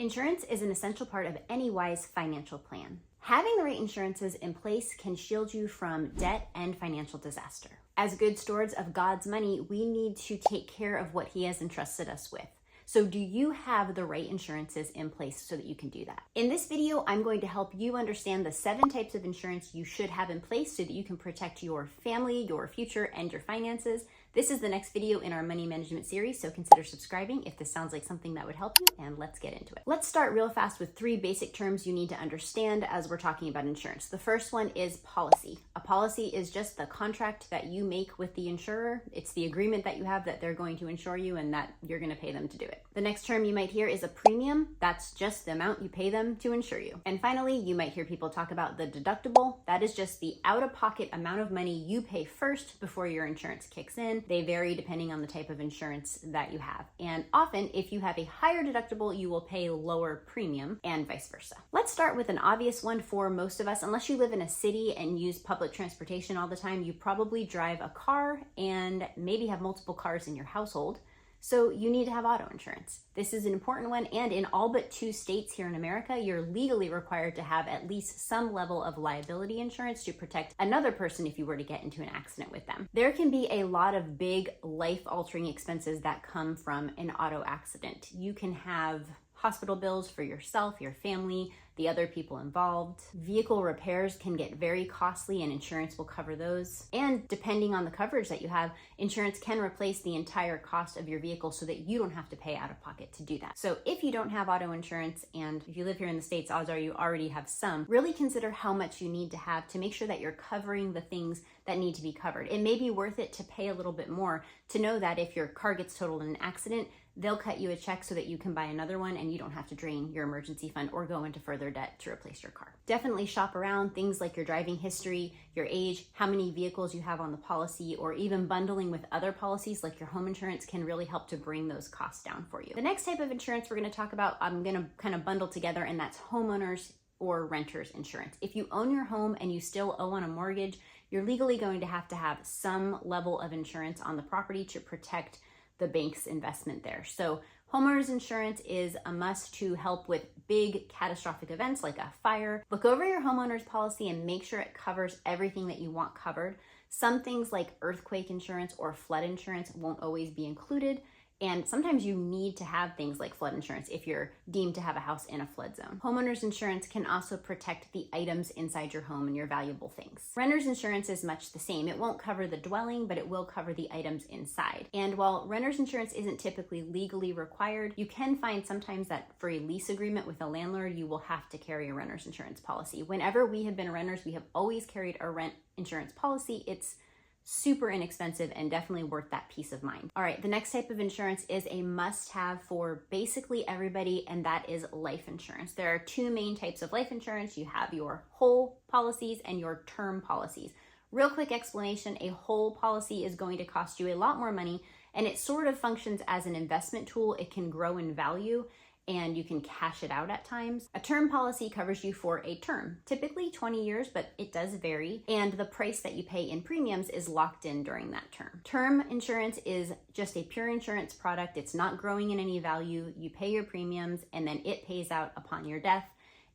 Insurance is an essential part of any wise financial plan. Having the right insurances in place can shield you from debt and financial disaster. As good stewards of God's money, we need to take care of what He has entrusted us with. So do you have the right insurances in place so that you can do that? In this video, I'm going to help you understand the 7 types of insurance you should have in place so that you can protect your family, your future, and your finances. This is the next video in our money management series, so consider subscribing if this sounds like something that would help you, and let's get into it. Let's start real fast with 3 basic terms you need to understand as we're talking about insurance. The first one is policy. A policy is just the contract that you make with the insurer. It's the agreement that you have that they're going to insure you and that you're going to pay them to do it. The next term you might hear is a premium. That's just the amount you pay them to insure you. And finally, you might hear people talk about the deductible. That is just the out-of-pocket amount of money you pay first before your insurance kicks in. They vary depending on the type of insurance that you have. And often, if you have a higher deductible, you will pay lower premium and vice versa. Let's start with an obvious one for most of us. Unless you live in a city and use public transportation all the time, you probably drive a car and maybe have multiple cars in your household. So you need to have auto insurance. This is an important one, and in all but 2 states here in America, you're legally required to have at least some level of liability insurance to protect another person if you were to get into an accident with them. There can be a lot of big life-altering expenses that come from an auto accident. You can have hospital bills for yourself, your family, the other people involved. Vehicle repairs can get very costly and insurance will cover those. And depending on the coverage that you have, insurance can replace the entire cost of your vehicle so that you don't have to pay out of pocket to do that. So if you don't have auto insurance, and if you live here in the States, odds are you already have some, really consider how much you need to have to make sure that you're covering the things that need to be covered. It may be worth it to pay a little bit more to know that if your car gets totaled in an accident, they'll cut you a check so that you can buy another one and you don't have to drain your emergency fund or go into further debt to replace your car. Definitely shop around things like your driving history, your age, how many vehicles you have on the policy, or even bundling with other policies like your home insurance can really help to bring those costs down for you. The next type of insurance we're going to talk about, I'm going to kind of bundle together, and that's homeowners or renters insurance. If you own your home and you still owe on a mortgage, you're legally going to have some level of insurance on the property to protect the bank's investment there. So homeowners insurance is a must to help with big catastrophic events like a fire. Look over your homeowner's policy and make sure it covers everything that you want covered. Some things like earthquake insurance or flood insurance won't always be included. And sometimes you need to have things like flood insurance if you're deemed to have a house in a flood zone. Homeowners insurance can also protect the items inside your home and your valuable things. Renters insurance is much the same. It won't cover the dwelling, but it will cover the items inside. And while renters insurance isn't typically legally required, you can find sometimes that for a lease agreement with a landlord, you will have to carry a renter's insurance policy. Whenever we have been renters, we have always carried a rent insurance policy. It's super inexpensive and definitely worth that peace of mind. All right, the next type of insurance is a must-have for basically everybody, and that is life insurance. There are 2 main types of life insurance. You have your whole policies and your term policies. Real quick explanation, a whole policy is going to cost you a lot more money, and it sort of functions as an investment tool. It can grow in value, and you can cash it out at times. A term policy covers you for a term, typically 20 years, but it does vary, and the price that you pay in premiums is locked in during that term. Term insurance is just a pure insurance product. It's not growing in any value. You pay your premiums, and then it pays out upon your death,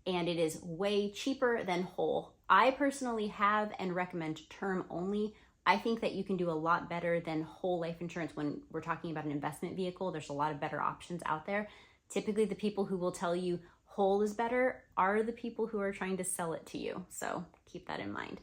and it is way cheaper than whole. I personally have and recommend term only. I think that you can do a lot better than whole life insurance when we're talking about an investment vehicle. There's a lot of better options out there. Typically, the people who will tell you whole is better are the people who are trying to sell it to you. So keep that in mind.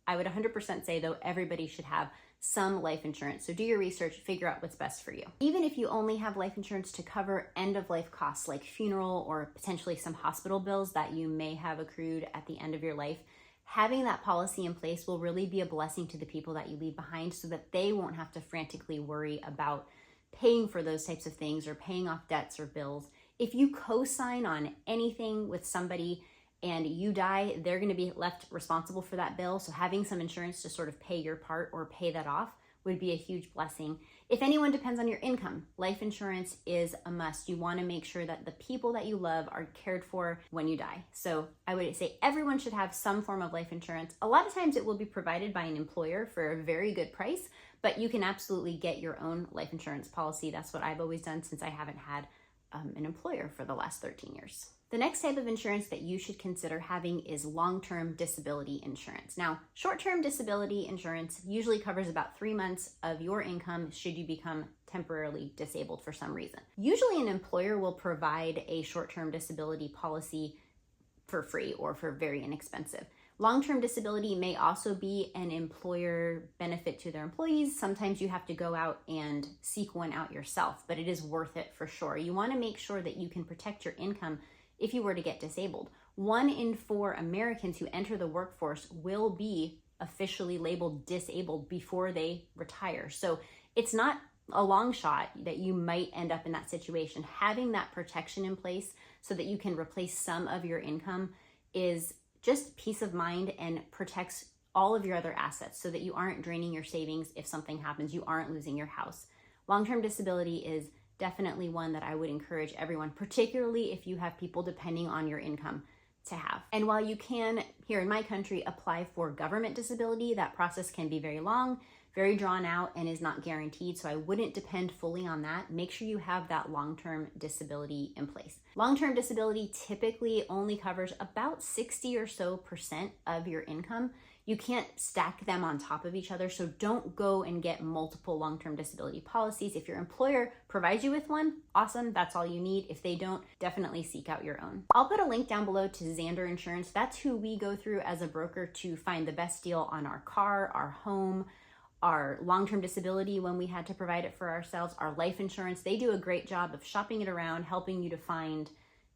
I would 100% say, though, everybody should have some life insurance. So do your research, figure out what's best for you. Even if you only have life insurance to cover end-of-life costs like funeral or potentially some hospital bills that you may have accrued at the end of your life, having that policy in place will really be a blessing to the people that you leave behind so that they won't have to frantically worry about paying for those types of things or paying off debts or bills. If you co-sign on anything with somebody and you die, they're going to be left responsible for that bill. So having some insurance to sort of pay your part or pay that off would be a huge blessing. If anyone depends on your income, life insurance is a must. You want to make sure that the people that you love are cared for when you die. So I would say everyone should have some form of life insurance. A lot of times it will be provided by an employer for a very good price, but you can absolutely get your own life insurance policy. That's what I've always done since I haven't had an employer for the last 13 years. The next type of insurance that you should consider having is long-term disability insurance. Now, short-term disability insurance usually covers about 3 months of your income should you become temporarily disabled for some reason. Usually an employer will provide a short-term disability policy for free or for very inexpensive. Long-term disability may also be an employer benefit to their employees. Sometimes you have to go out and seek one out yourself, but it is worth it for sure. You want to make sure that you can protect your income if you were to get disabled. 1 in 4 Americans who enter the workforce will be officially labeled disabled before they retire. So it's not a long shot that you might end up in that situation. Having that protection in place so that you can replace some of your income is just peace of mind and protects all of your other assets so that you aren't draining your savings if something happens, you aren't losing your house. Long-term disability is definitely one that I would encourage everyone, particularly if you have people depending on your income, to have. And while you can, here in my country, apply for government disability, that process can be very long, very drawn out, and is not guaranteed. So I wouldn't depend fully on that. Make sure you have that long-term disability in place. Long-term disability typically only covers about 60 or so % of your income. You can't stack them on top of each other, so don't go and get multiple long-term disability policies. If your employer provides you with one, awesome, that's all you need. If they don't, definitely seek out your own. I'll put a link down below to Zander Insurance. That's who we go through as a broker to find the best deal on our car, our home, our long-term disability when we had to provide it for ourselves, our life insurance. They do a great job of shopping it around, helping you to find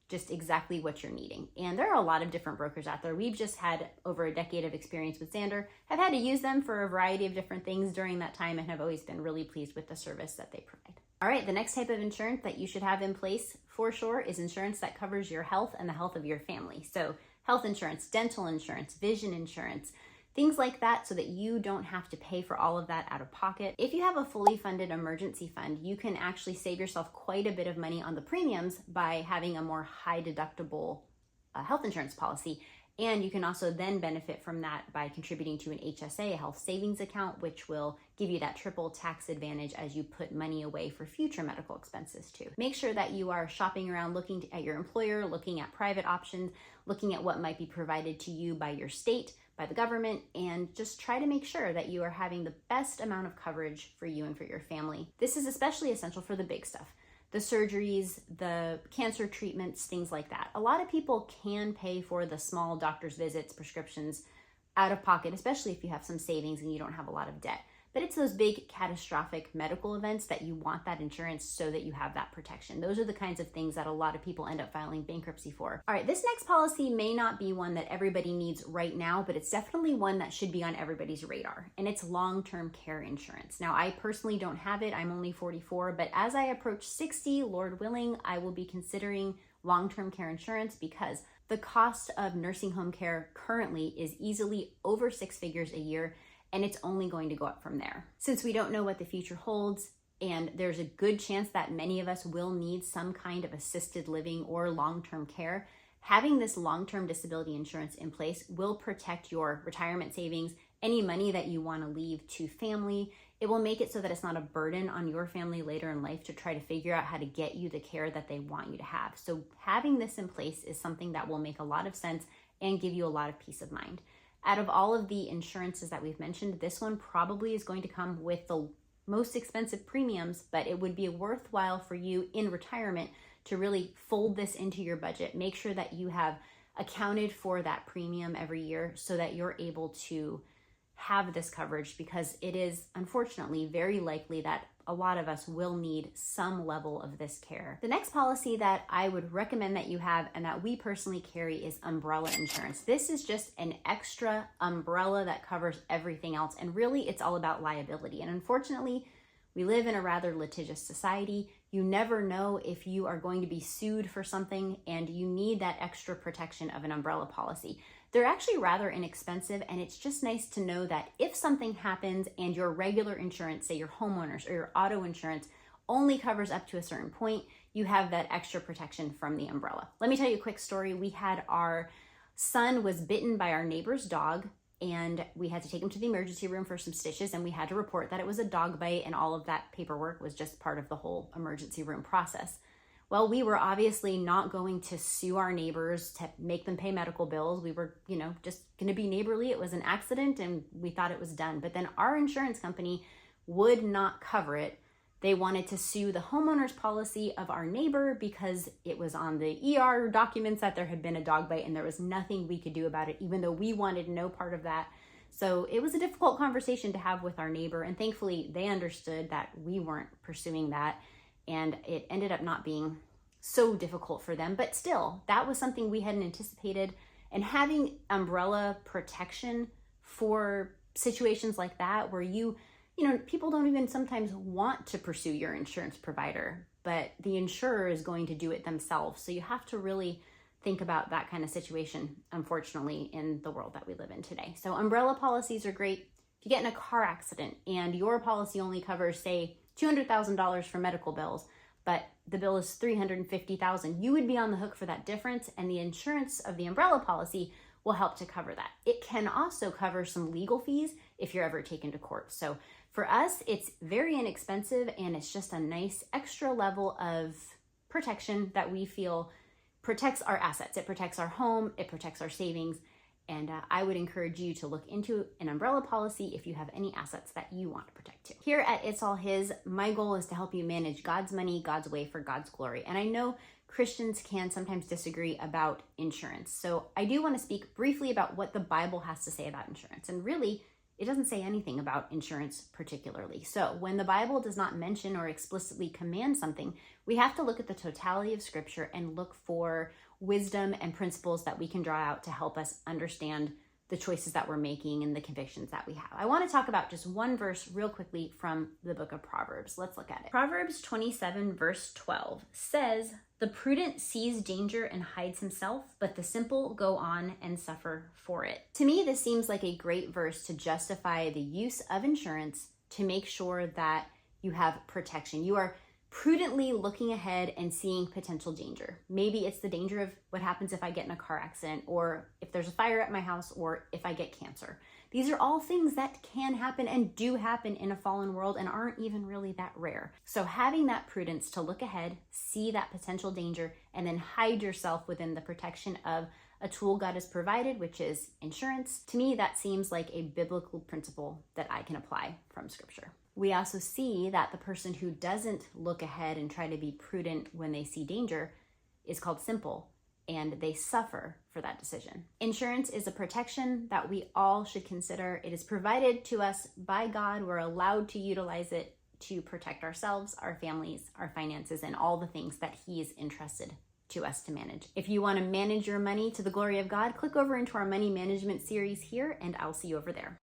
just exactly what you're needing. And there are a lot of different brokers out there. We've just had over a decade of experience with Zander, have had to use them for a variety of different things during that time, and have always been really pleased with the service that they provide. All right, the next type of insurance that you should have in place for sure is insurance that covers your health and the health of your family. So health insurance, dental insurance, vision insurance, things like that, so that you don't have to pay for all of that out of pocket. If you have a fully funded emergency fund, you can actually save yourself quite a bit of money on the premiums by having a more high deductible health insurance policy. And you can also then benefit from that by contributing to an HSA, a health savings account, which will give you that triple tax advantage as you put money away for future medical expenses too. Make sure that you are shopping around, looking at your employer, looking at private options, looking at what might be provided to you by your state, by the government, and just try to make sure that you are having the best amount of coverage for you and for your family. This is especially essential for the big stuff. The surgeries, the cancer treatments, things like that. A lot of people can pay for the small doctor's visits, prescriptions out of pocket, especially if you have some savings and you don't have a lot of debt. But it's those big catastrophic medical events that you want that insurance so that you have that protection. Those are the kinds of things that a lot of people end up filing bankruptcy for. All right, this next policy may not be one that everybody needs right now, but it's definitely one that should be on everybody's radar, and it's long-term care insurance. Now, I personally don't have it. I'm only 44, but as I approach 60, Lord willing, I will be considering long-term care insurance because the cost of nursing home care currently is easily over 6 figures a year, and it's only going to go up from there. Since we don't know what the future holds, and there's a good chance that many of us will need some kind of assisted living or long-term care, having this long-term disability insurance in place will protect your retirement savings, any money that you want to leave to family. It will make it so that it's not a burden on your family later in life to try to figure out how to get you the care that they want you to have. So having this in place is something that will make a lot of sense and give you a lot of peace of mind. Out of all of the insurances that we've mentioned, this one probably is going to come with the most expensive premiums, but it would be worthwhile for you in retirement to really fold this into your budget. Make sure that you have accounted for that premium every year so that you're able to have this coverage, because it is unfortunately very likely that a lot of us will need some level of this care. The next policy that I would recommend that you have and that we personally carry is umbrella insurance. This is just an extra umbrella that covers everything else, and really it's all about liability. And unfortunately, we live in a rather litigious society. You never know if you are going to be sued for something, and you need that extra protection of an umbrella policy. They're actually rather inexpensive, and it's just nice to know that if something happens and your regular insurance, say your homeowners or your auto insurance, only covers up to a certain point, you have that extra protection from the umbrella. Let me tell you a quick story. We had our son was bitten by our neighbor's dog, and we had to take him to the emergency room for some stitches, and we had to report that it was a dog bite, and all of that paperwork was just part of the whole emergency room process. Well, we were obviously not going to sue our neighbors to make them pay medical bills. We were, just going to be neighborly. It was an accident and we thought it was done. But then our insurance company would not cover it. They wanted to sue the homeowner's policy of our neighbor because it was on the ER documents that there had been a dog bite and there was nothing we could do about it, even though we wanted no part of that. So it was a difficult conversation to have with our neighbor. And thankfully, they understood that we weren't pursuing that. And it ended up not being so difficult for them. But still, that was something we hadn't anticipated. And having umbrella protection for situations like that, where people don't even sometimes want to pursue your insurance provider, but the insurer is going to do it themselves. So you have to really think about that kind of situation, unfortunately, in the world that we live in today. So umbrella policies are great. If you get in a car accident and your policy only covers, say, $200,000 for medical bills, but the bill is $350,000, you would be on the hook for that difference, and the insurance of the umbrella policy will help to cover that. It can also cover some legal fees if you're ever taken to court. So for us, it's very inexpensive, and it's just a nice extra level of protection that we feel protects our assets. It protects our home, it protects our savings, and I would encourage you to look into an umbrella policy if you have any assets that you want to protect too. Here at It's All His, my goal is to help you manage God's money, God's way, for God's glory. And I know Christians can sometimes disagree about insurance. So I do want to speak briefly about what the Bible has to say about insurance. And really, it doesn't say anything about insurance particularly. So when the Bible does not mention or explicitly command something, we have to look at the totality of Scripture and look for wisdom and principles that we can draw out to help us understand the choices that we're making and the convictions that we have. I want to talk about just one verse real quickly from the book of Proverbs. Let's look at it. Proverbs 27 verse 12 says, "The prudent sees danger and hides himself, but the simple go on and suffer for it." To me, this seems like a great verse to justify the use of insurance to make sure that you have protection. You are prudently looking ahead and seeing potential danger. Maybe it's the danger of what happens if I get in a car accident, or if there's a fire at my house, or if I get cancer. These are all things that can happen and do happen in a fallen world and aren't even really that rare. So having that prudence to look ahead, see that potential danger, and then hide yourself within the protection of a tool God has provided, which is insurance, to me, that seems like a biblical principle that I can apply from Scripture. We also see that the person who doesn't look ahead and try to be prudent when they see danger is called simple, and they suffer for that decision. Insurance is a protection that we all should consider. It is provided to us by God. We're allowed to utilize it to protect ourselves, our families, our finances, and all the things that He is entrusted to us to manage. If you want to manage your money to the glory of God, click over into our money management series here, and I'll see you over there.